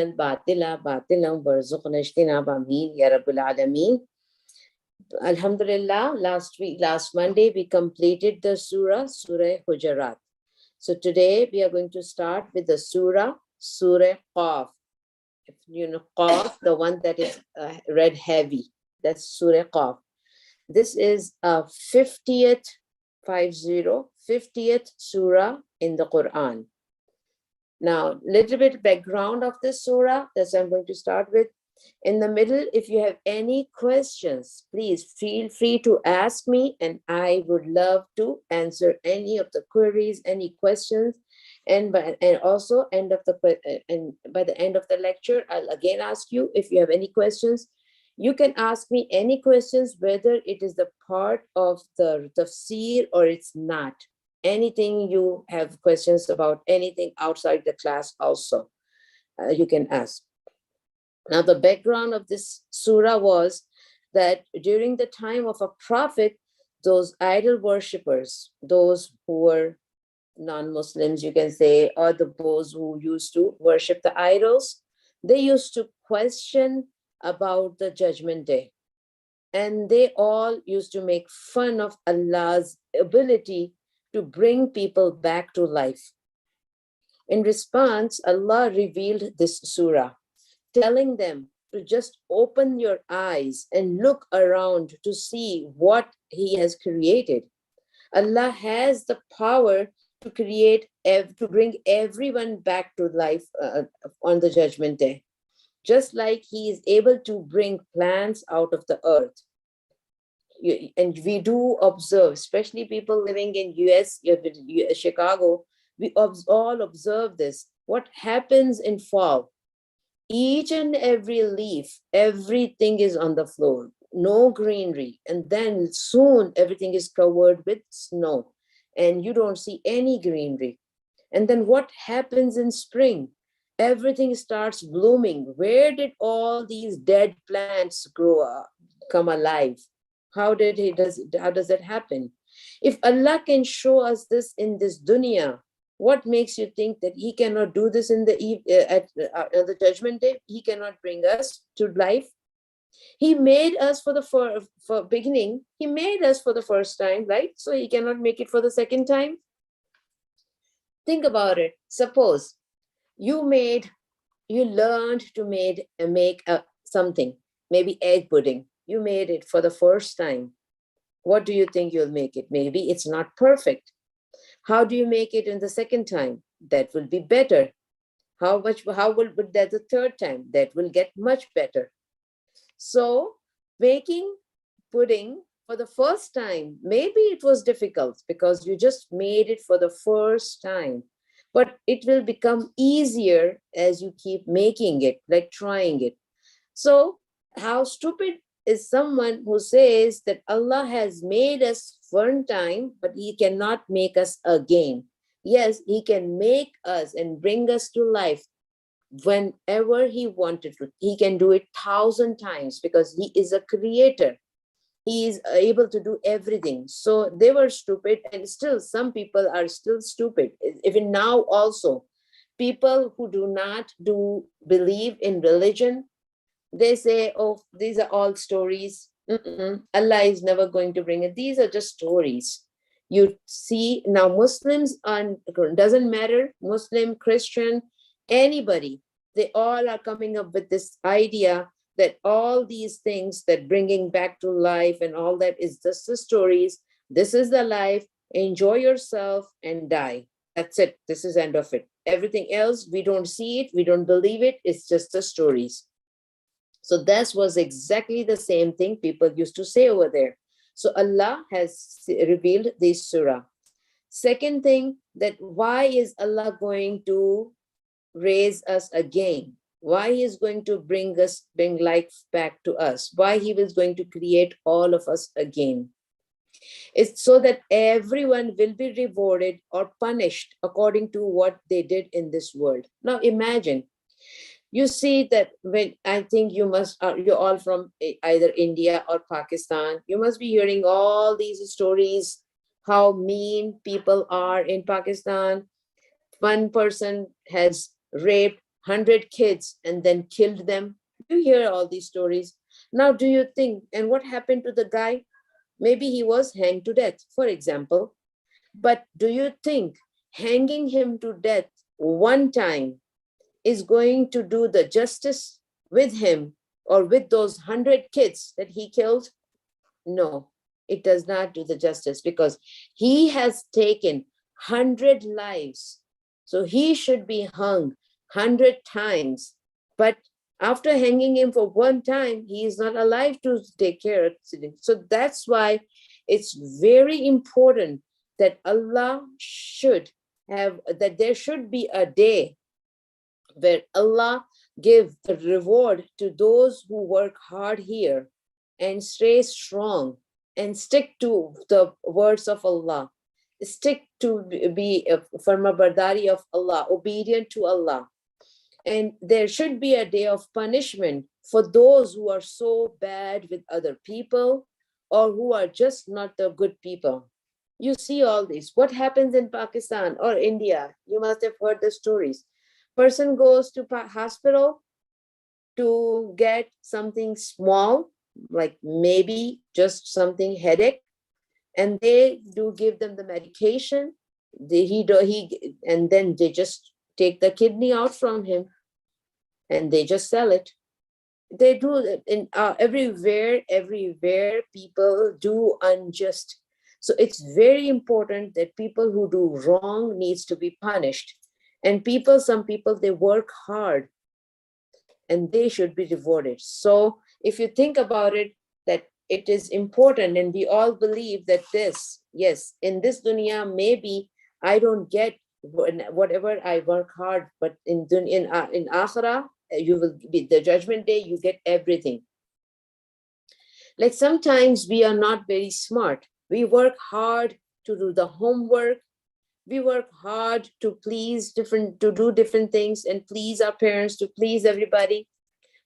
الباطل باطلا وارزقنا اجتنابه آمين يا رب العالمين. Alhamdulillah, last Monday, we completed the Surah Hujarat. So today we are going to start with the Surah Qaaf. If you know Qaaf, the one that is read heavy, that's Surah Qaaf. This is a 50th Surah in the Qur'an. Now, little bit background of this Surah, that's what I'm going to start with. In the middle, if you have any questions, please feel free to ask me, and I would love to answer any of the queries, any questions. And by the end of the lecture, I'll again ask you if you have any questions. You can ask me any questions, whether it is the part of the tafsir or it's not. Anything you have questions about, anything outside the class also, you can ask. Now, the background of this surah was that during the time of a prophet, those idol worshippers, those who were non-Muslims, you can say, or those who used to worship the idols, they used to question about the judgment day. And they all used to make fun of Allah's ability to bring people back to life. In response, Allah revealed this surah, telling them to just open your eyes and look around to see what He has created. Allah has the power to create, to bring everyone back to life on the judgment day, just like He is able to bring plants out of the earth. And we do observe, especially people living in US, Chicago, we all observe this. What happens in fall? Each and every leaf, everything is on the floor, no greenery. And then soon everything is covered with snow and you don't see any greenery. And then what happens in spring? Everything starts blooming. Where did all these dead plants grow up, come alive? How does that happen? If Allah can show us this in this dunya, what makes you think that He cannot do this in the judgment day? He cannot bring us to life. He made us for beginning. He made us for the first time, right? So He cannot make it for the second time. Think about it. Suppose you learned to make something, maybe egg pudding. You made it for the first time. What do you think you'll make it? Maybe it's not perfect. How do you make it in the second time? That will be better. How will that the third time? That will get much better. So making pudding for the first time, maybe it was difficult because you just made it for the first time, but it will become easier as you keep making it, like trying it. So how stupid is someone who says that Allah has made us one time, but He cannot make us again. Yes, He can make us and bring us to life whenever He wanted to. He can do it 1,000 times because He is a creator. He is able to do everything. So they were stupid, and still some people are still stupid. Even now also, people who do not believe in religion, they say, oh, these are all stories. Allah is never going to bring it. These are just stories. You see, now Muslims, doesn't matter, Muslim, Christian, anybody, they all are coming up with this idea that all these things that bringing back to life and all that is just the stories. This is the life. Enjoy yourself and die. That's it. This is end of it. Everything else, we don't see it. We don't believe it. It's just the stories. So that was exactly the same thing people used to say over there. So Allah has revealed this surah. Second thing, that why is Allah going to raise us again? Why He is going to bring life back to us? Why He was going to create all of us again? It's so that everyone will be rewarded or punished according to what they did in this world. Now imagine, you see that when I think you're all from either India or Pakistan, you must be hearing all these stories, how mean people are in Pakistan. One person has raped 100 kids and then killed them. You hear all these stories. Now, do you think, and what happened to the guy? Maybe he was hanged to death, for example. But do you think hanging him to death one time is going to do the justice with him or with those 100 kids that he killed? No, it does not do the justice, because he has taken 100 lives. So he should be hung 100 times. But after hanging him for one time, he is not alive to take care of it. So that's why it's very important that Allah should have, that there should be a day where Allah give the reward to those who work hard here and stay strong and stick to the words of Allah, stick to be a farmabardari of Allah, obedient to Allah. And there should be a day of punishment for those who are so bad with other people or who are just not the good people. You see all this. What happens in Pakistan or India? You must have heard the stories. Person goes to hospital to get something small, like maybe just something headache, and they do give them the medication. And then they just take the kidney out from him and they just sell it. They do it in everywhere people do unjust. So it's very important that people who do wrong needs to be punished. And some people, they work hard and they should be rewarded. So if you think about it, that it is important, and we all believe that yes, in this dunya, maybe I don't get whatever I work hard, but in akhirah, you will be the judgment day, you get everything. Like sometimes we are not very smart. We work hard to do the homework. We work hard to do different things and please our parents, to please everybody.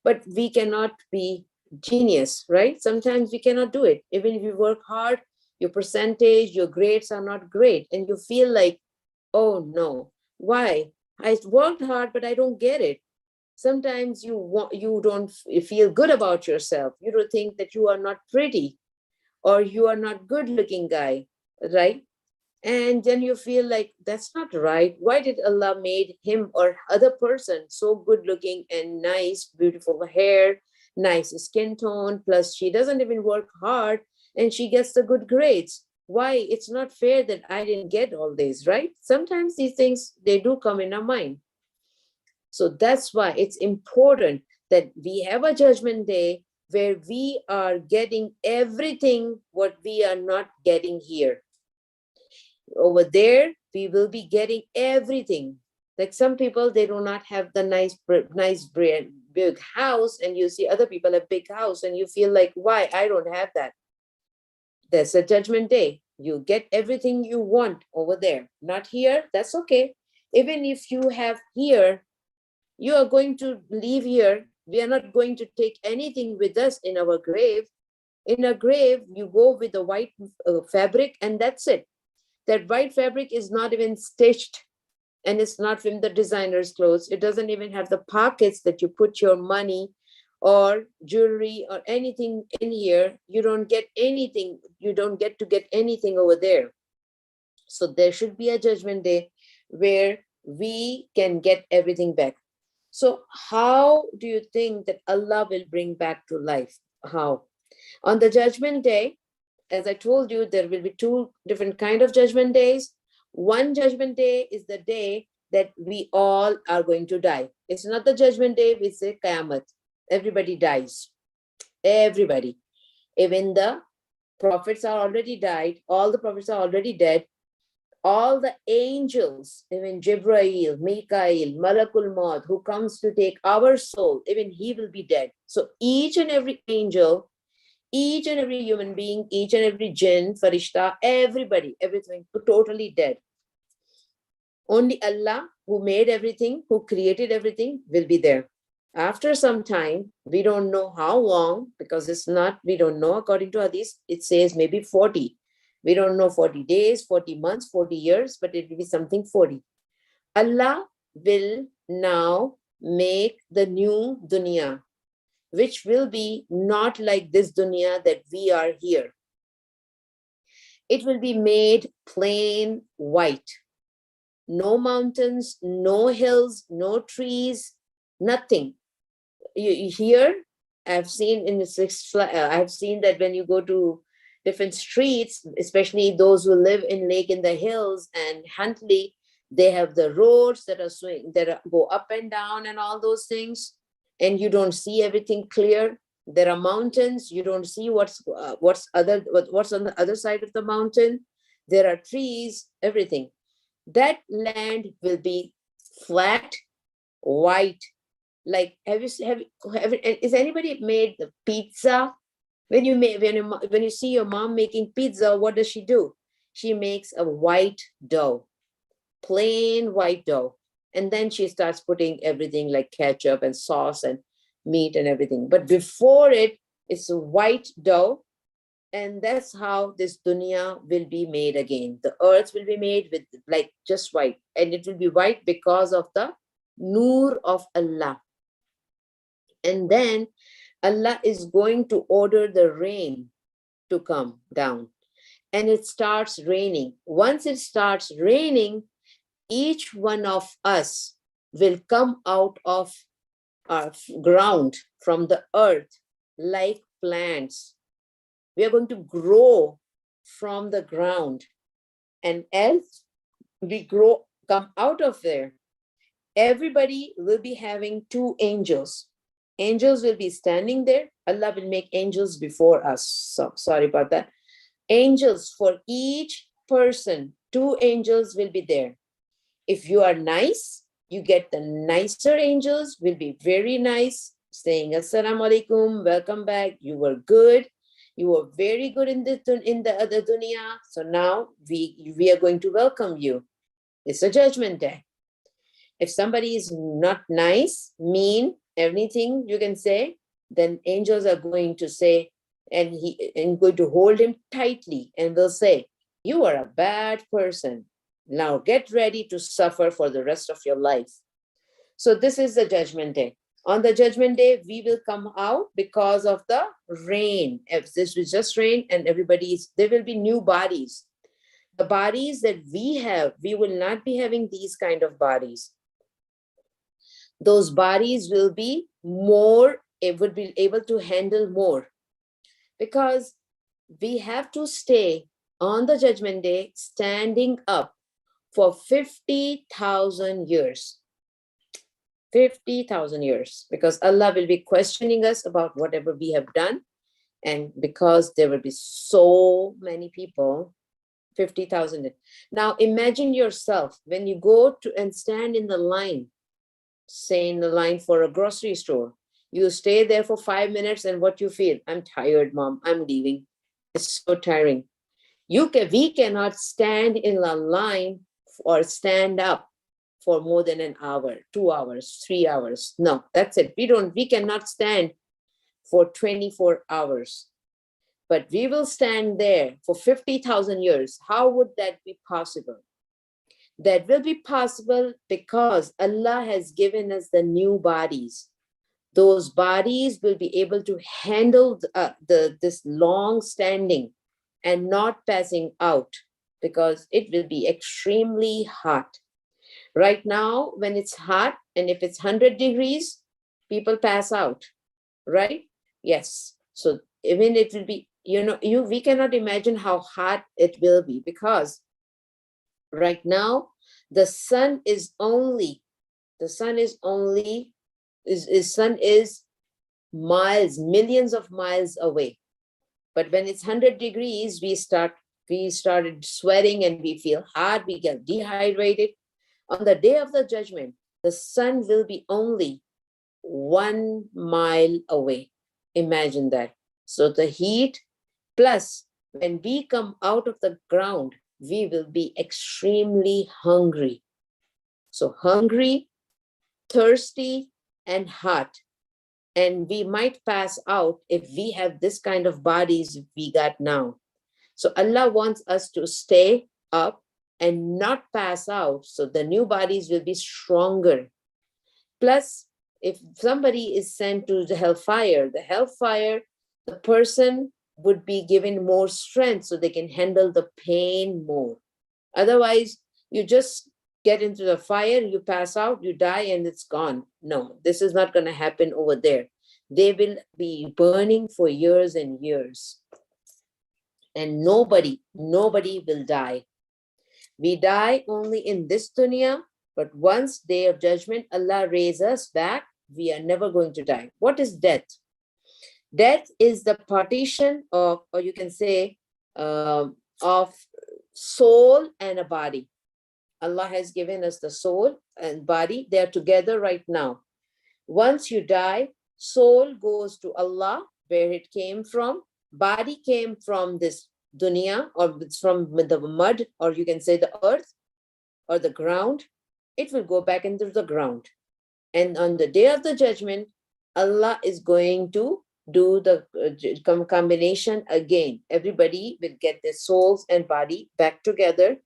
But we cannot be genius, right? Sometimes we cannot do it. Even if you work hard, your percentage, your grades are not great. And you feel like, oh no, why? I worked hard, but I don't get it. Sometimes you don't feel good about yourself. You don't think that you are not pretty or you are not good looking guy, right? And then you feel like that's not right. Why did Allah made him or other person so good looking and nice, beautiful hair, nice skin tone, plus she doesn't even work hard and she gets the good grades? Why? It's not fair that I didn't get all these, right? Sometimes these things, they do come in our mind. So that's why it's important that we have a judgment day where we are getting everything what we are not getting here. Over there, we will be getting everything. Like some people, they do not have the nice big house, and you see other people have big house and you feel like, why I don't have that? That's a judgment day. You get everything you want over there, not here. That's okay. Even if you have here, you are going to leave here. We are not going to take anything with us in our grave. In a grave, you go with the white fabric and that's it. That white fabric is not even stitched and it's not from the designer's clothes. It doesn't even have the pockets that you put your money or jewelry or anything in here. You don't get anything. You don't get to get anything over there. So there should be a judgment day where we can get everything back. So how do you think that Allah will bring back to life? How? On the judgment day, as I told you, there will be two different kind of judgment days. One judgment day is the day that we all are going to die. It's not the judgment day, we say Qiyamah. Everybody dies. Everybody. Even the prophets are already died. All the prophets are already dead. All the angels, even Jibrail, Mikael, Malakul Maut, who comes to take our soul, even he will be dead. So each and every angel, each and every human being, each and every jinn, farishta, everybody, everything, totally dead. Only Allah, who made everything, who created everything, will be there. After some time, we don't know how long, because it's not, we don't know, according to Hadith, it says maybe 40. We don't know 40 days, 40 months, 40 years, but it will be something 40. Allah will now make the new dunya, which will be not like this dunya that we are here. It will be made plain white. No mountains, no hills, no trees, nothing. Here, I've seen in the I've seen that when you go to different streets, especially those who live in Lake in the Hills and Huntley, they have the roads that go up and down and all those things, and you don't see everything clear. There are mountains, you don't see what's on the other side of the mountain. There are trees, everything. That land will be flat, white. Like, is anybody made the pizza? When you see your mom making pizza, what does she do? She makes a white dough, plain white dough, and then she starts putting everything like ketchup and sauce and meat and everything. But before it's a white dough, and that's how this dunya will be made again. The earth will be made with like just white, and it will be white because of the nur of Allah. And then Allah is going to order the rain to come down, and it starts raining. Once it starts raining, each one of us will come out of our ground, from the earth, like plants. We are going to grow from the ground, and as we come out of there, everybody will be having two angels. Angels will be standing there. Allah will make angels before us. So sorry about that. Angels for each person, two angels will be there. If you are nice, you get the nicer angels, will be very nice, saying Assalamu alaikum, welcome back, you were good. You were very good in the other dunya. So now we are going to welcome you. It's a judgment day. If somebody is not nice, mean, anything you can say, then angels are going to say, and going to hold him tightly, and they'll say, you are a bad person. Now get ready to suffer for the rest of your life. So this is the judgment day. On the judgment day, we will come out because of the rain. If this was just rain, and there will be new bodies. The bodies that we have, we will not be having these kind of bodies. Those bodies will be more, it would be able to handle more, because we have to stay on the judgment day standing up for 50,000 years. 50,000 years, because Allah will be questioning us about whatever we have done. And because there will be so many people, 50,000. Now imagine yourself when you go to and stand in the line, say in the line for a grocery store. You stay there for 5 minutes, and what you feel? I'm tired, mom, I'm leaving. It's so tiring. We cannot stand in a line or stand up for more than an hour, 2 hours, 3 hours. No, that's it. We cannot stand for 24 hours. But we will stand there for 50,000 years. How would that be possible? That will be possible because Allah has given us the new bodies. Those bodies will be able to handle this long standing and not passing out, because it will be extremely hot. Right now, when it's hot, and if it's 100 degrees, people pass out, right? Yes. So even it will be, we cannot imagine how hot it will be, because right now, the sun is miles, millions of miles away. But when it's 100 degrees, we started sweating and we feel hot, we get dehydrated. On the day of the judgment, the sun will be only 1 mile away. Imagine that. So the heat, plus when we come out of the ground, we will be extremely hungry. So hungry, thirsty, and hot. And we might pass out if we have this kind of bodies we got now. So Allah wants us to stay up and not pass out. So the new bodies will be stronger. Plus, If somebody is sent to the hellfire, the person would be given more strength so they can handle the pain more. Otherwise, you just get into the fire, you pass out, you die, and it's gone. No, this is not going to happen over there. They will be burning for years and years. And nobody will die. We die only in this dunya, but once day of judgment, Allah raises us back. We are never going to die. What is death? Death is the partition of, or you can say, of soul and a body. Allah has given us the soul and body. They are together right now. Once you die, soul goes to Allah, where it came from. Body came from this dunya, or it's from the mud, or you can say the earth or the ground. It will go back into the ground. And on the day of the judgment, Allah is going to do the combination again. Everybody will get their souls and body back together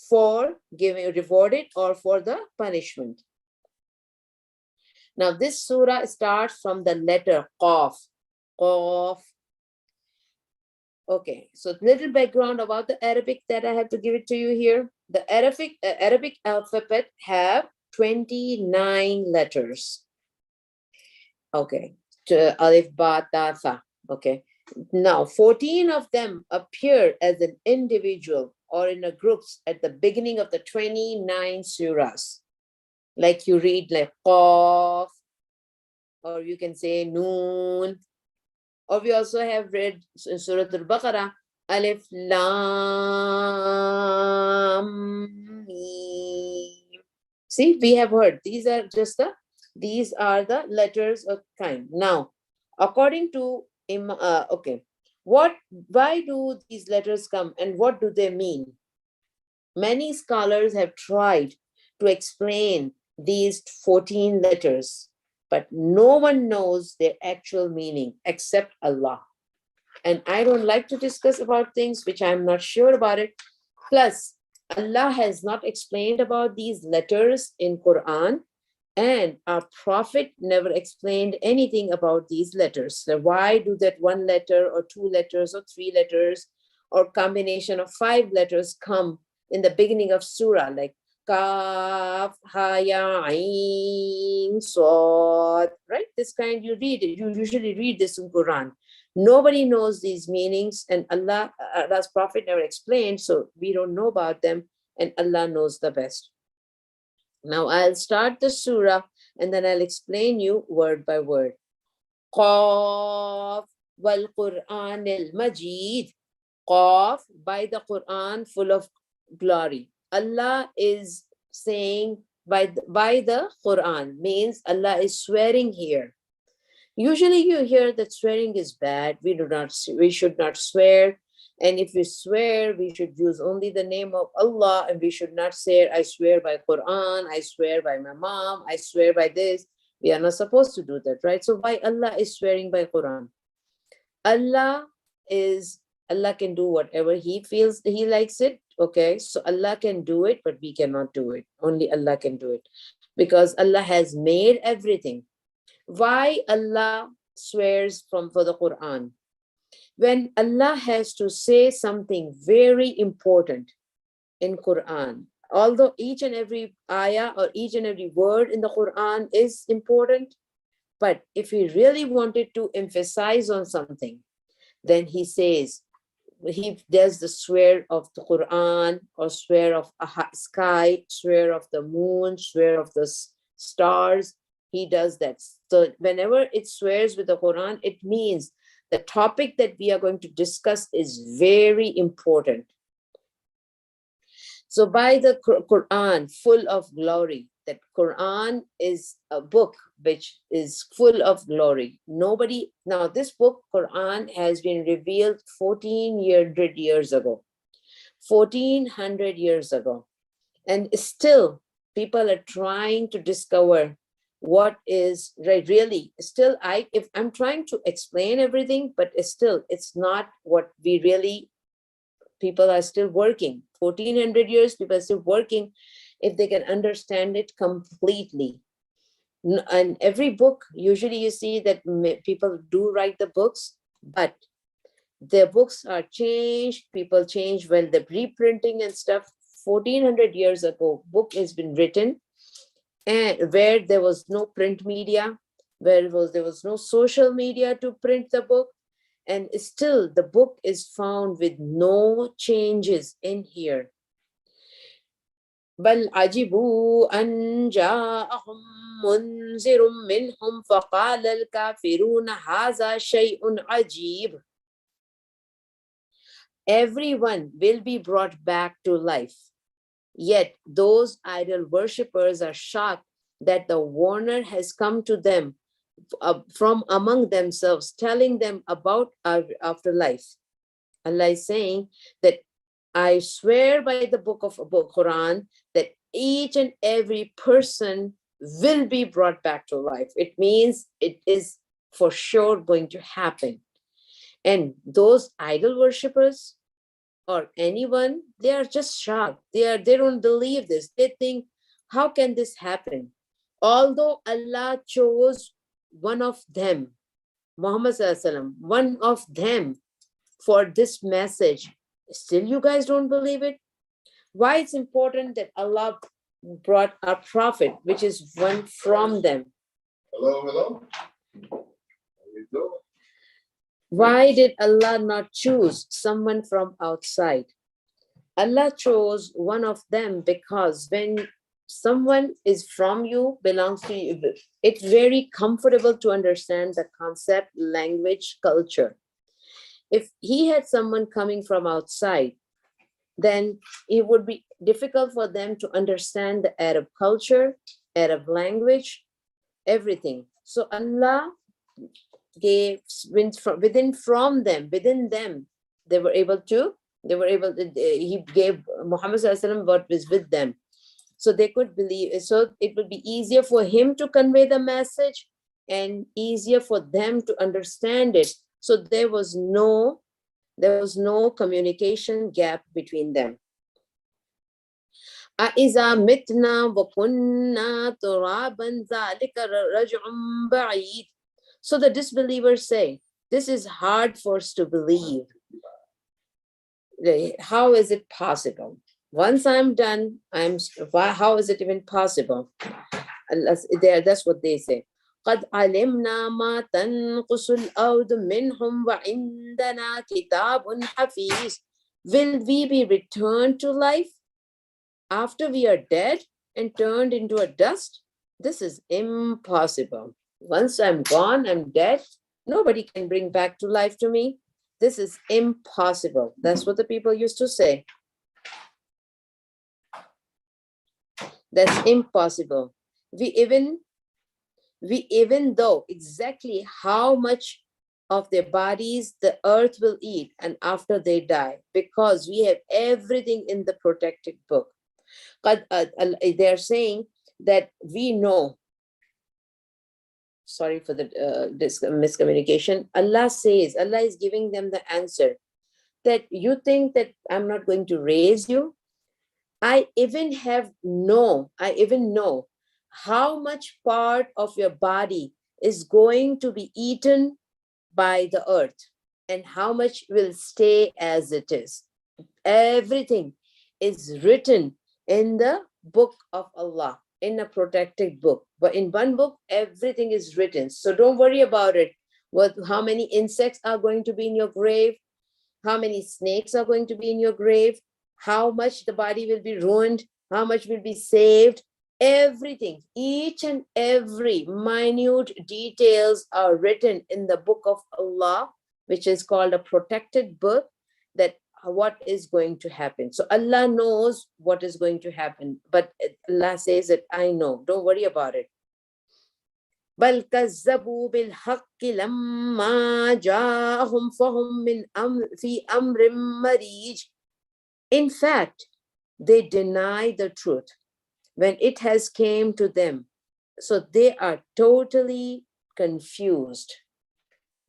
for giving rewarded or for the punishment. Now this surah starts from the letter Qaaf. Qaaf. Okay, so little background about the Arabic that I have to give it to you here. The Arabic alphabet have 29 letters. Okay, Alif, Ba, Ta, Tha. Okay, now 14 of them appear as an individual or in a groups at the beginning of the 29 surahs. Like you read like Qaaf, or you can say Noon. Or we also have read in Surah Al-Baqarah, Alif, Lam, Mim. See, we have heard. These are the letters of kind. Now, according to, why do these letters come and what do they mean? Many scholars have tried to explain these 14 letters, but no one knows their actual meaning except Allah. And I don't like to discuss about things which I'm not sure about it. Plus, Allah has not explained about these letters in Qur'an, and our Prophet never explained anything about these letters. So why do that one letter or two letters or three letters or combination of 5 letters come in the beginning of surah, like Qaaf, Ha, Ya, Ain, Sad, right? This kind you read it. You usually read this in Quran. Nobody knows these meanings, and Allah's Prophet never explained, so we don't know about them, and Allah knows the best. Now I'll start the surah, and then I'll explain you word by word. Qaaf wal Qur'an al Majeed. Qaaf, by the Quran full of glory. Allah is saying by the Quran, means Allah is swearing here. Usually you hear that swearing is bad. We should not swear. And if we swear, we should use only the name of Allah, and we should not say, I swear by Quran, I swear by my mom, I swear by this. We are not supposed to do that, right? So why Allah is swearing by Quran? Allah can do whatever He feels He likes it. Okay, so Allah can do it, but we cannot do it. Only Allah can do it, because Allah has made everything. Why Allah swears for the Quran? When Allah has to say something very important in Quran, although each and every ayah or each and every word in the Quran is important, but if He really wanted to emphasize on something, then He says, He does the swear of the Quran, or swear of a sky, swear of the moon, swear of the stars. He does that. So whenever it swears with the Quran, it means the topic that we are going to discuss is very important. So by the Quran full of glory, that Quran is a book which is full of glory. Now this book, Quran, has been revealed 1400 years ago. 1400 years ago. And still people are trying to discover what is right. Really, still if I'm trying to explain everything, but still it's not what we really, people are still working. 1400 years, people are still working if they can understand it completely. And every book, usually you see that people do write the books, but the books are changed. People change when the reprinting and stuff. 1400 years ago, book has been written, and where there was no print media, there was no social media to print the book, and still the book is found with no changes in here. بل عجبوا أن جاءهم منذر منهم فقال الكافرون هذا شيء عجيب. Everyone will be brought back to life. Yet those idol worshippers are shocked that the warner has come to them from among themselves, telling them about our afterlife. Allah is saying that I swear by the book of Quran that each and every person will be brought back to life. It means it is for sure going to happen. And those idol worshippers or anyone, they are just shocked. They don't believe this. They think, how can this happen? Although Allah chose one of them, Muhammad Sallallahu Alaihi Wasallam, one of them for this message, still you guys don't believe it? Why it's important that Allah brought a prophet, which is one from them? Hello. How you doing? Why did Allah not choose someone from outside? Allah chose one of them because when someone is from you, belongs to you, it's very comfortable to understand the concept, language, culture. If he had someone coming from outside, then it would be difficult for them to understand the Arab culture, Arab language, everything. So Allah gave within them, they were able to, he gave Muhammad Sallallahu Alaihi Wasallam what was with them. So they could believe, so it would be easier for him to convey the message and easier for them to understand it. So there was no communication gap between them. أَإِذَا مِتْنَا وَكُنَّا تُرَابًا ذَلِكَ رَجْعٌ بَعِيدٌ. So the disbelievers say, this is hard for us to believe. How is it possible? Once I'm done, how is it even possible? That's what they say. قد علمنا ما تنقص الأرض منهم وعندنا كتاب حفيظ. Will we be returned to life after we are dead and turned into a dust? This is impossible. Once I'm gone, I'm dead. Nobody can bring back to life to me. This is impossible. That's what the people used to say. That's impossible. We even know exactly how much of their bodies the earth will eat and after they die, because we have everything in the protected book. They're saying that we know. Sorry for the miscommunication. Allah says, Allah is giving them the answer that you think that I'm not going to raise you. I even know how much part of your body is going to be eaten by the earth and how much will stay as it is. Everything is written in the book of Allah, in a protected book. But in one book, everything is written. So don't worry about it. How many insects are going to be in your grave? How many snakes are going to be in your grave? How much the body will be ruined? How much will be saved? Everything, each and every minute details are written in the book of Allah, which is called a protected book, that what is going to happen. So Allah knows what is going to happen, but Allah says that I know, don't worry about it. بل كذبوا بالحق لما جاءهم فهم في أمر مريج. In fact, they deny the truth when it has came to them. So they are totally confused.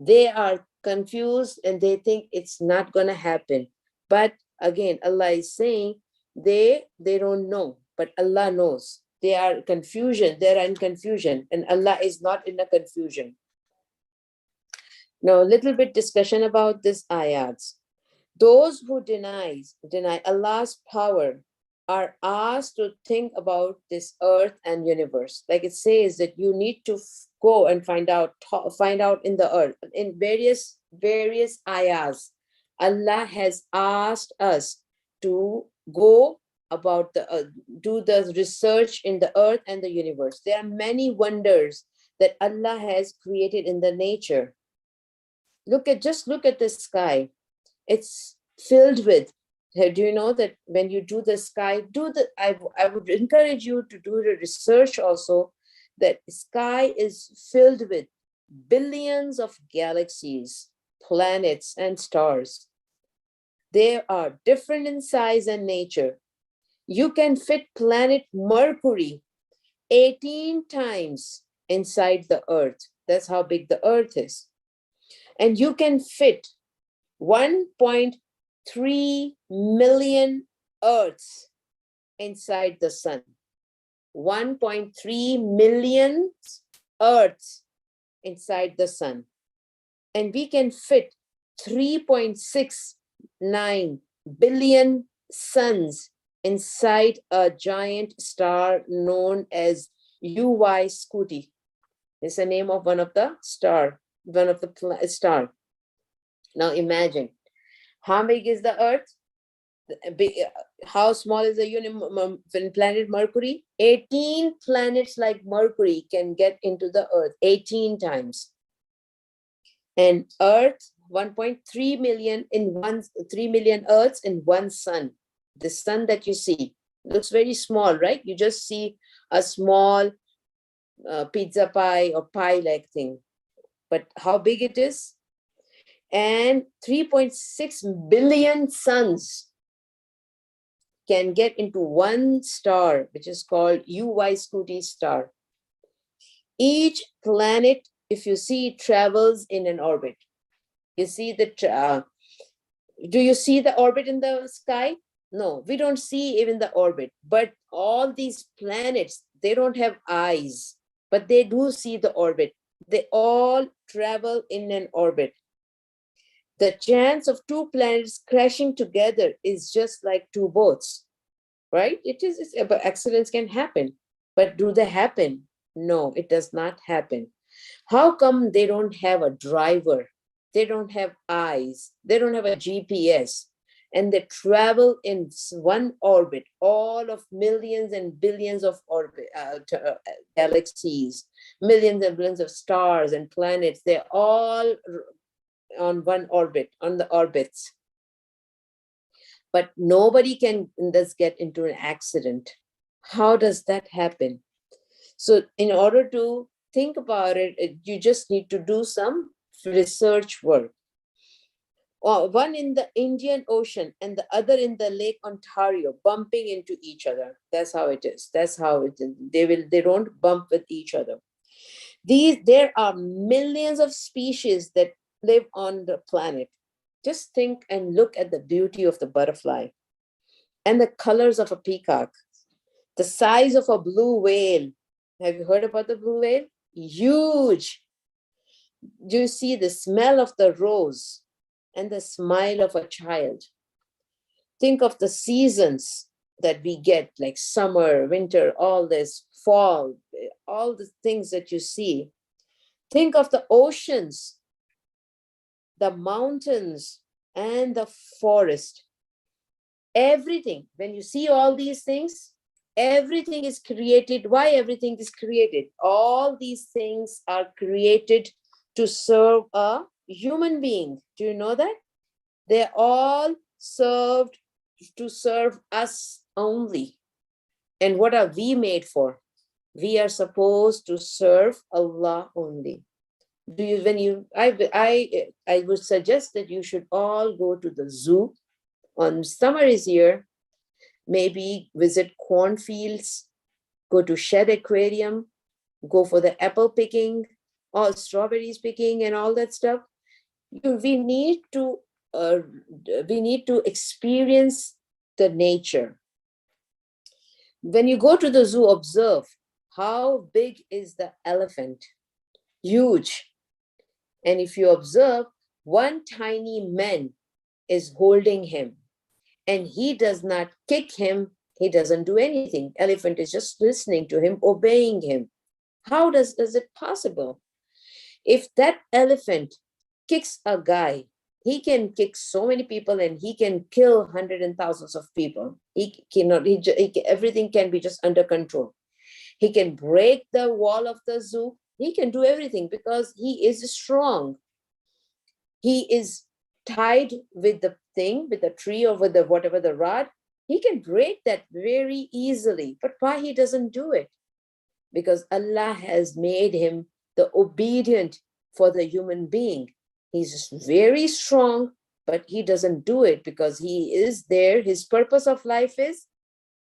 They are confused and they think it's not going to happen. But again, Allah is saying they don't know, but Allah knows. They are confusion. They are in confusion, and Allah is not in a confusion. Now, a little bit discussion about this ayats. Those who deny Allah's power are asked to think about this earth and universe. Like it says that you need to go and find out in the earth, in various ayahs. Allah has asked us to go about do the research in the earth and the universe. There are many wonders that Allah has created in the nature. Just look at the sky. It's filled with, do you know that when you do the sky, I would encourage you to do the research also, that sky is filled with billions of galaxies, planets, and stars. They are different in size and nature. You can fit planet Mercury 18 times inside the earth. That's how big the earth is. And you can fit 1.3 million Earths inside the sun. 1.3 million Earths inside the sun. And we can fit 3.69 billion suns inside a giant star known as UY Scuti. It's the name of one of the star. Now imagine, how big is the earth? How small is the planet Mercury? 18 planets like Mercury can get into the earth 18 times. And earth, 1.3 million 3 million earths in one sun. The sun that you see looks very small, right? You just see a small pizza pie or pie-like thing. But how big it is? And 3.6 billion suns can get into one star, which is called UY Scuti star. Each planet, if you see, travels in an orbit. You see do you see the orbit in the sky? No, we don't see even the orbit. But all these planets, they don't have eyes, but they do see the orbit. They all travel in an orbit. The chance of two planets crashing together is just like two boats, right? But accidents can happen. But do they happen? No, it does not happen. How come they don't have a driver? They don't have eyes. They don't have a GPS. And they travel in one orbit, all of millions and billions of galaxies, millions and billions of stars and planets. They're all on one orbit, on the orbits. But nobody can thus get into an accident. How does that happen? So in order to think about it, you just need to do some research work. One in the Indian Ocean and the other in the Lake Ontario, bumping into each other. That's how it is. That's how it is. They don't bump with each other. There are millions of species that live on the planet. Just think and look at the beauty of the butterfly and the colors of a peacock, the size of a blue whale. Have you heard about the blue whale? Huge. Do you see the smell of the rose and the smile of a child? Think of the seasons that we get, like summer, winter, all this, fall, all the things that you see. Think of the oceans, the mountains, and the forest. Everything, when you see all these things, everything is created. Why everything is created? All these things are created to serve a human being. Do you know that? They're all served to serve us only. And what are we made for? We are supposed to serve Allah only. I would suggest that you should all go to the zoo. On summer is here, maybe visit cornfields, go to Shed Aquarium, go for the apple picking, all strawberries picking and all that stuff. We need to experience the nature. When you go to the zoo, observe how big is the elephant. Huge. And if you observe, one tiny man is holding him and he does not kick him. He doesn't do anything. Elephant is just listening to him, obeying him. How is it possible? If that elephant kicks a guy, he can kick so many people and he can kill hundreds and thousands of people. He cannot, everything can be just under control. He can break the wall of the zoo. He can do everything because he is strong. He is tied with the thing, with the tree or with the whatever the rod. He can break that very easily. But why he doesn't do it? Because Allah has made him the obedient for the human being. He's very strong, but he doesn't do it because he is there. His purpose of life is,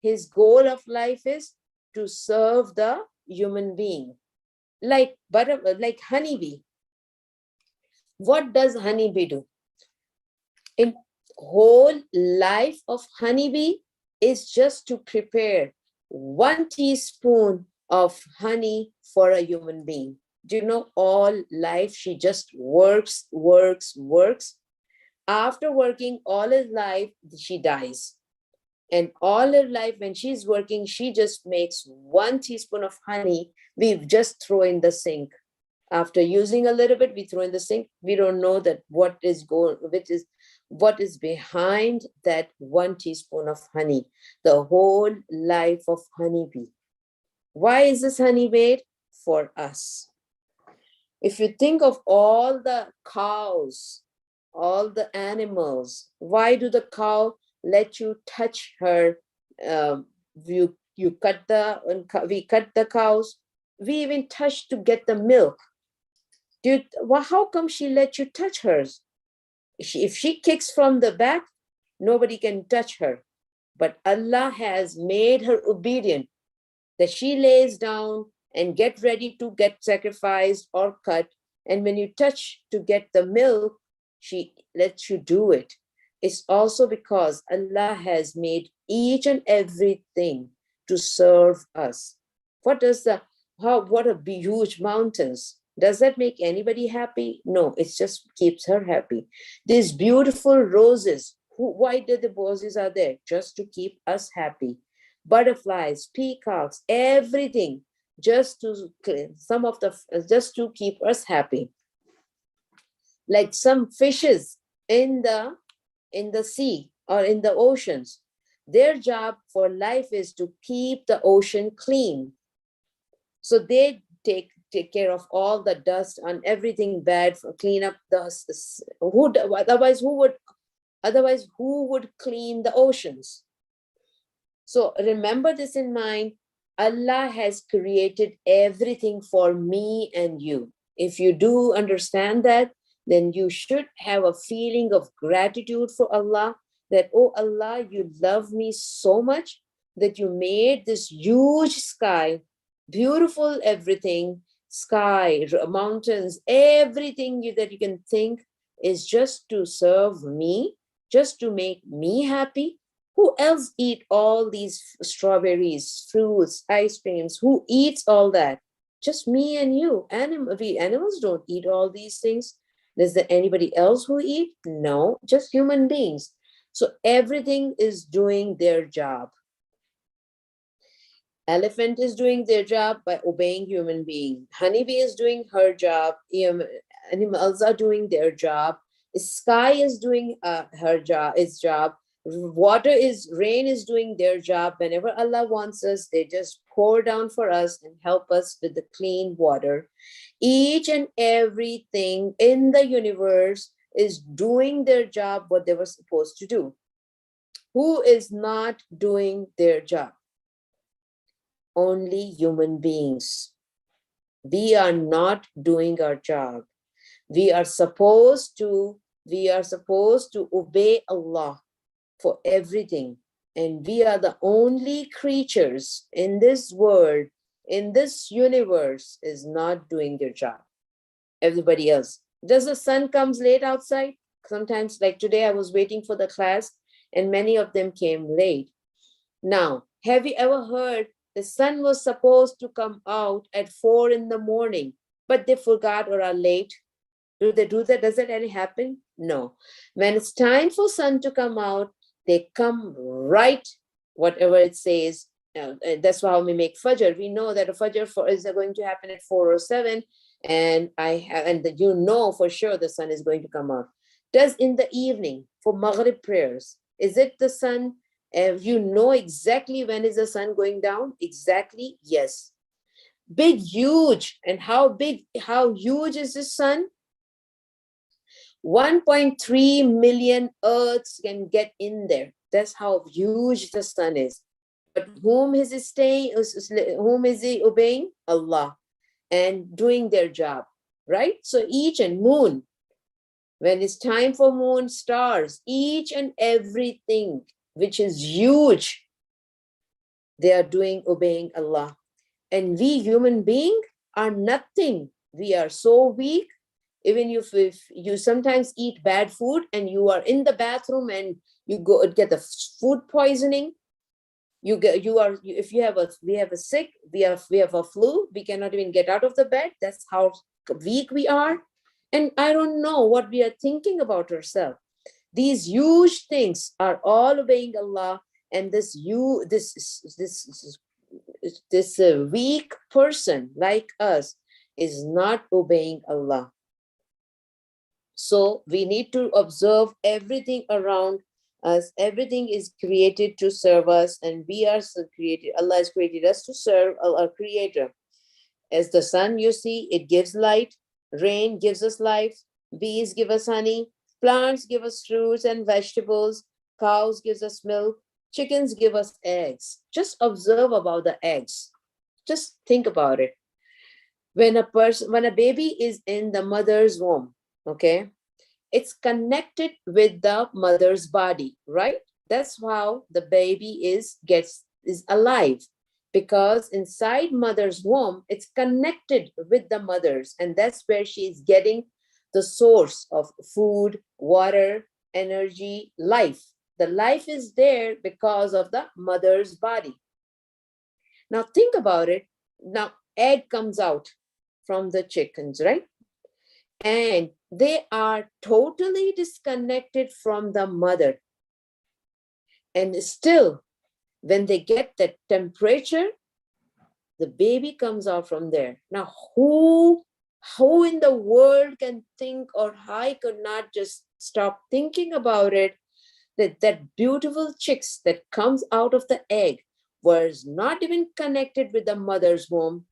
his goal of life is to serve the human being. Like honeybee. What does honeybee do? In whole life of honeybee is just to prepare 1 teaspoon of honey for a human being. Do you know, all life she just works. After working all her life, she dies. And all her life when she's working, she just makes 1 teaspoon of honey. We just throw in the sink. After using a little bit, we throw in the sink. We don't know that what is behind that 1 teaspoon of honey, the whole life of honeybee. Why is this honey made? For us. If you think of all the cows, all the animals, why do the cow let you touch her? We cut the cows. We even touch to get the milk. How come she let you touch hers? If she kicks from the back, nobody can touch her. But Allah has made her obedient, that she lays down and get ready to get sacrificed or cut. And when you touch to get the milk, she lets you do it. It's also because Allah has made each and everything to serve us. What a huge mountains. Does that make anybody happy? No, it just keeps her happy. These beautiful roses, why did the roses are there? Just to keep us happy. Butterflies, peacocks, everything, just to keep us happy. Like some fishes in the sea or in the oceans, their job for life is to keep the ocean clean. So they take care of all the dust and everything bad, for clean up otherwise who would clean the oceans? So remember this in mind. Allah has created everything for me and you. If you do understand that, then you should have a feeling of gratitude for Allah, that, oh Allah, you love me so much that you made this huge sky, beautiful everything, sky, mountains, everything that you can think is just to serve me, just to make me happy. Who else eat all these strawberries, fruits, ice creams? Who eats all that? Just me and you. We animals don't eat all these things. Is there anybody else who eat? No, just human beings. So everything is doing their job. Elephant is doing their job by obeying human being. Honeybee is doing her job. Animals are doing their job. Sky is doing its job. Rain is doing their job. Whenever Allah wants us, they just pour down for us and help us with the clean water. Each and everything in the universe is doing their job, what they were supposed to do. Who is not doing their job? Only human beings. We are not doing our job. We are supposed to obey Allah for everything. And we are the only creatures in this world, in this universe, is not doing their job. Everybody else. Does the sun comes late outside? Sometimes, like today, I was waiting for the class and many of them came late. Now, Have you ever heard the sun was supposed to come out at 4 in the morning, but they forgot or are late? Do they do that? Does that really happen? No. When it's time for sun to come out, they come right, whatever it says. That's how we make fajr. We know that a fajr is going to happen at 4 or 7, and you know for sure the sun is going to come out. Does in the evening for Maghrib prayers, is it the sun? You know exactly when is the sun going down? Exactly, yes. Big, huge. And how big, how huge is the sun? 1.3 million earths can get in there. That's how huge the sun is. But whom is he staying? Whom is he obeying? Allah, and doing their job, right? So each and moon, when it's time for moon, stars, each and everything which is huge, they are doing, obeying Allah. And we human beings are nothing. We are so weak. Even if you sometimes eat bad food and you are in the bathroom and you go get the food poisoning, if we have a flu, we cannot even get out of the bed. That's how weak we are. And I don't know what we are thinking about ourselves. These huge things are all obeying Allah, and this weak person like us is not obeying Allah. So we need to observe everything around us. Everything is created to serve us, and we are created. Allah has created us to serve our Creator. As the sun, you see, it gives light. Rain gives us life. Bees give us honey. Plants give us fruits and vegetables. Cows gives us milk. Chickens give us eggs. Just observe about the eggs. Just think about it. When a baby is in the mother's womb, okay, it's connected with the mother's body, right? That's how the baby is alive, because inside mother's womb, it's connected with the mother's, and that's where she's getting the source of food, water, energy, life. The life is there because of the mother's body. Now think about it. Now egg comes out from the chickens, right? And they are totally disconnected from the mother. And still, when they get that temperature, the baby comes out from there. Now, who in the world can think, or I could not just stop thinking about it, that beautiful chicks that comes out of the egg was not even connected with the mother's womb.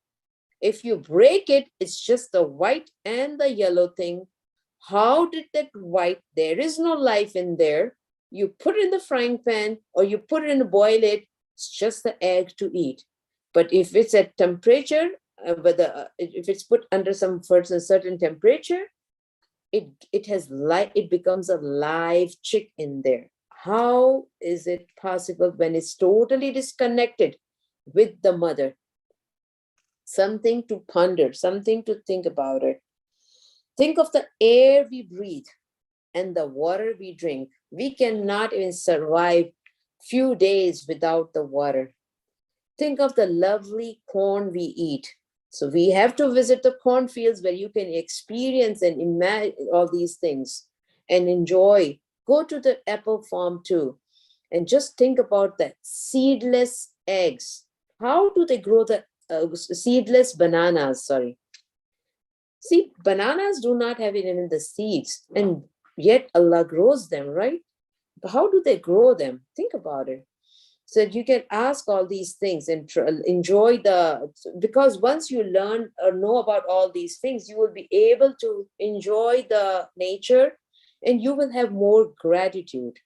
If you break it, it's just the white and the yellow thing. How did that white, there is no life in there. You put it in the frying pan or you put it in to boil it, it's just the egg to eat. But if it's at temperature, if it's put under some certain temperature, it becomes a live chick in there. How is it possible when it's totally disconnected with the mother? Something to ponder, something to think about it. Think of the air we breathe and the water we drink. We cannot even survive few days without the water. Think of the lovely corn we eat. So we have to visit the cornfields where you can experience and imagine all these things and enjoy. Go to the apple farm too, and just think about that seedless eggs. How do they grow the seedless bananas? Sorry. See, bananas do not have even the seeds, and yet Allah grows them, right? But how do they grow them? Think about it. So you can ask all these things and enjoy because once you learn or know about all these things, you will be able to enjoy the nature and you will have more gratitude.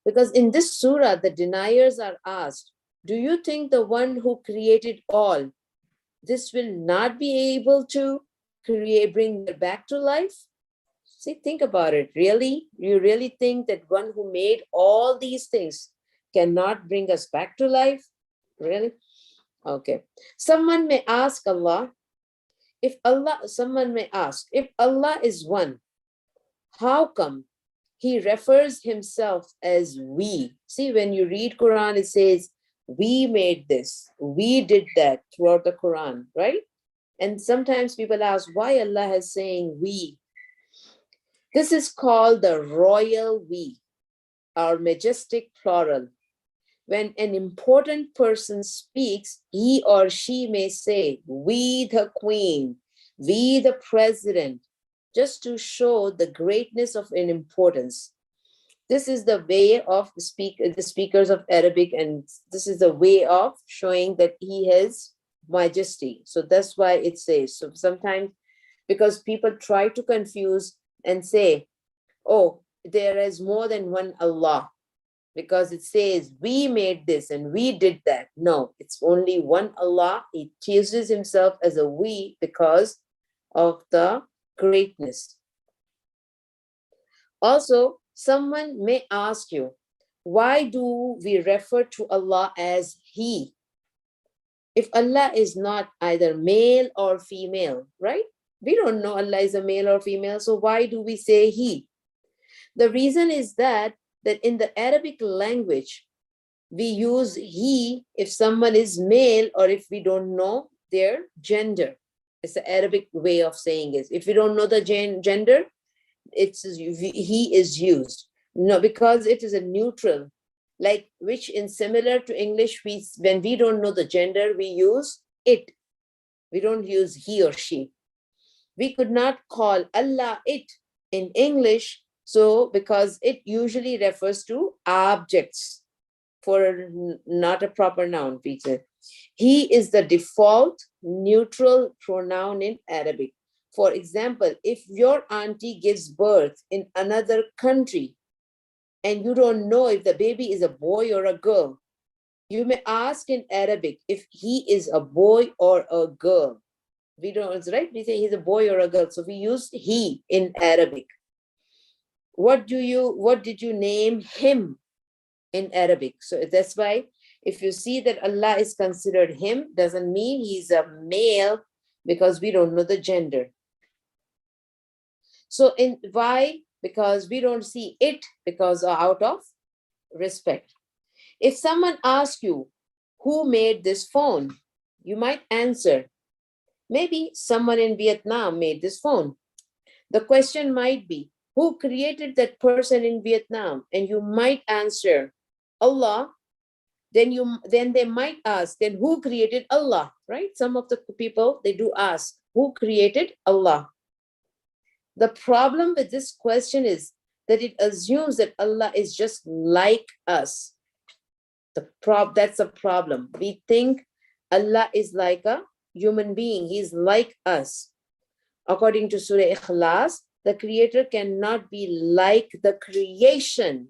Because in this surah, the deniers are asked, do you think the one who created all, this will not be able to bring them back to life? See, think about it. Really? You really think that one who made all these things cannot bring us back to life? Really? Okay. Someone may ask, if Allah is one, how come he refers himself as we. See, when you read Quran, it says, we made this, we did that throughout the Quran, right? And sometimes people ask why Allah is saying we. This is called the royal we, our majestic plural. When an important person speaks, he or she may say, we the queen, we the president, just to show the greatness of an importance. This is the way of the speakers of Arabic, and this is the way of showing that he has majesty. So that's why it says. So sometimes, because people try to confuse and say, oh, there is more than one Allah, because it says we made this and we did that. No, it's only one Allah. He chooses himself as a we because of the greatness. Also, someone may ask you, why do we refer to Allah as He? If Allah is not either male or female, right? We don't know Allah is a male or female, so why do we say He? The reason is that in the Arabic language, we use He if someone is male or if we don't know their gender. It's the Arabic way of saying it. If we don't know the gender, it's he is used. No, because it is a neutral, like which in similar to English, when we don't know the gender, we use it. We don't use he or she. We could not call Allah it in English, so because it usually refers to objects for not a proper noun, Peter. He is the default neutral pronoun in Arabic. For example, if your auntie gives birth in another country and you don't know if the baby is a boy or a girl, you may ask in Arabic if he is a boy or a girl. We don't, right? We say he's a boy or a girl. So we use he in Arabic. What did you name him in Arabic? So that's why if you see that Allah is considered him, doesn't mean he's a male, because we don't know the gender. So why? Because we don't see it, because out of respect. If someone asks you, who made this phone? You might answer, maybe someone in Vietnam made this phone. The question might be, who created that person in Vietnam? And you might answer, Allah. Then they might ask, then who created Allah, right? Some of the people, they do ask, who created Allah? The problem with this question is that it assumes that Allah is just like us. That's a problem. We think Allah is like a human being. He's like us. According to Surah Ikhlas, the creator cannot be like the creation.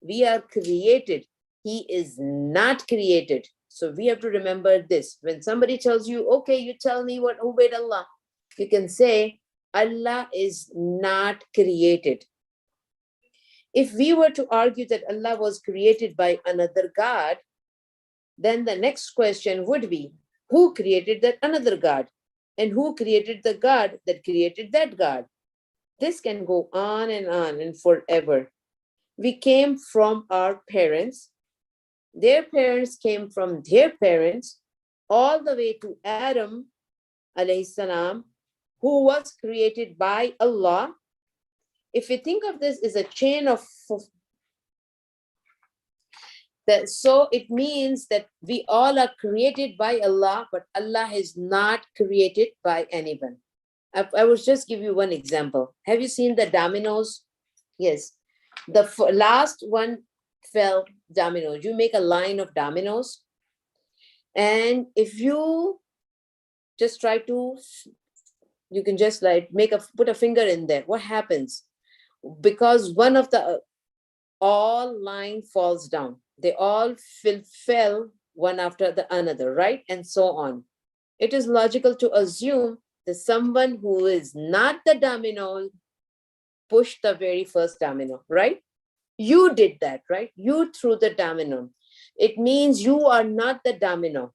We are created. He is not created. So we have to remember this. When somebody tells you, okay, you tell me who made Allah, you can say, Allah is not created. If we were to argue that Allah was created by another God, then the next question would be, who created that another God? And who created the God that created that God? This can go on and forever. We came from our parents. Their parents came from their parents, all the way to Adam, alayhi salam, who was created by Allah. If we think of this as a chain of that, so it means that we all are created by Allah, but Allah is not created by anyone. I will just give you one example. Have you seen the dominoes? Yes. The last one fell dominoes. You make a line of dominoes, and if you just try to, you can just like put a finger in there. What happens? Because one of the all line falls down. They all fell one after the another, right? And so on. It is logical to assume that someone who is not the domino pushed the very first domino, right? You did that, right? You threw the domino. It means you are not the domino.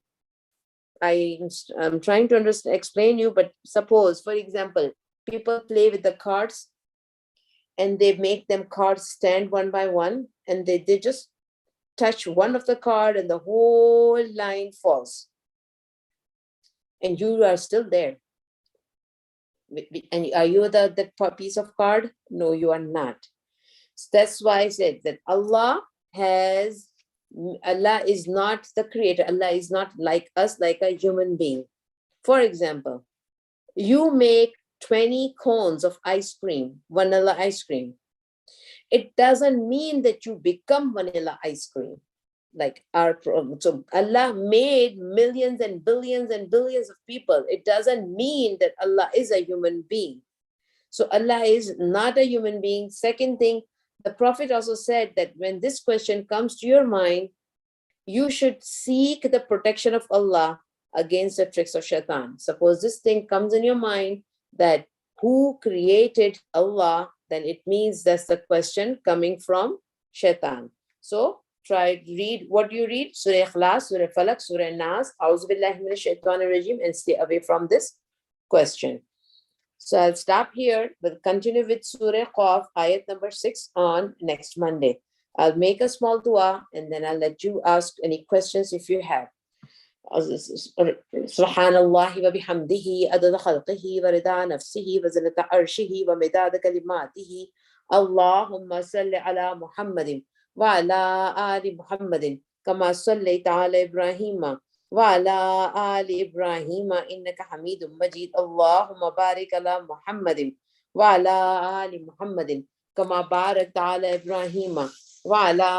I'm trying to explain you, but suppose, for example, people play with the cards and they make them cards stand one by one, and they just touch one of the card and the whole line falls. And you are still there. And are you that piece of card? No, you are not. So that's why I said that Allah is not the creator. Allah is not like us, like a human being. For example, you make 20 cones of ice cream, vanilla ice cream. It doesn't mean that you become vanilla ice cream. Like so Allah made millions and billions of people. It doesn't mean that Allah is a human being. So Allah is not a human being. Second thing, the Prophet also said that when this question comes to your mind, you should seek the protection of Allah against the tricks of shaitan. Suppose this thing comes in your mind that who created Allah, then it means that's the question coming from shaitan. So try read what you read, Surah Ikhlas, Surah Falak, Surah Nas, A'udhu Billahi Minash Shaitanir Rajim, and stay away from this question. So I'll stop here, but continue with Surah Qaaf, ayat number 6 on next Monday. I'll make a small dua and then I'll let you ask any questions if you have. Subhanallah wa bihamdihi adada khalqihi wa rida nafsihi wa zinata arshihi wa midada kalimatihi. Allahumma salli ala Muhammadin wa ala ali Muhammadin kama sallaita ala Ibrahima wa ala ali Ibrahima innaka Hamidum Majeed. Allahumma barik ala Muhammadin wa ala ali Muhammadin kama barakta ala Ibrahima وعلى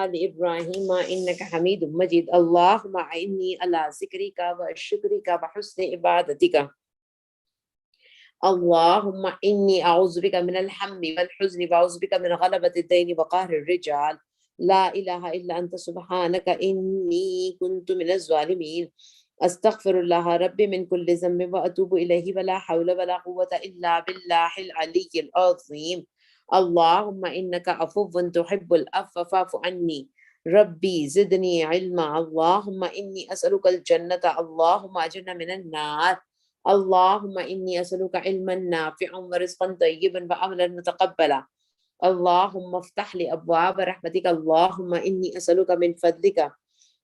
آل إبراهيم إنك حميد مجيد. اللهم أعني على ذكرك وشكرك وحسن عبادتك. اللهم إني أعوذ بك من الهم والحزن وأعوذ بك من غلبة الدين وقهر الرجال. لا إله إلا أنت سبحانك إني كنت من الظالمين. أستغفر الله ربي من كل ذنب وأتوب إليه ولا حول ولا قوة إلا بالله العلي العظيم. اللهم إنك عفو تحب العفو فاعف عني. ربي زدني علما. اللهم إني أسألك الجنة. اللهم أجرنا من النار. اللهم إني أسألك علما نافعا ورزقا طيبا وعملا متقبلا. اللهم افتح لي أبواب رحمتك. اللهم إني أسألك من فضلك.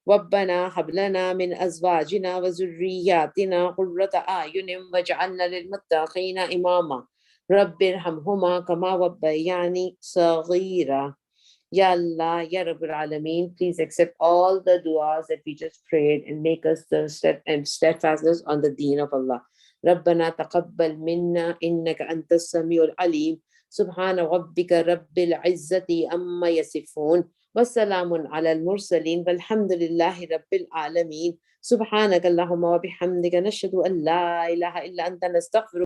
ربنا هب لنا من أزواجنا وذرياتنا قرة أعين واجعلنا للمتقين إماما. رب ارحمهما كما ربياني صغيرا. Ya Allah, Ya Rabbul Alameen, please accept all the du'as that we just prayed and make us the steadfastness on the deen of Allah. ربنا تقبل منا إنك أنت السميع العليم. سبحان ربك رب العزة أما يصفون والسلام على المرسلين والحمد لله رب العالمين. سبحانك اللهم وبحمدك نشهد أن لا إله إلا أنت نستغفرك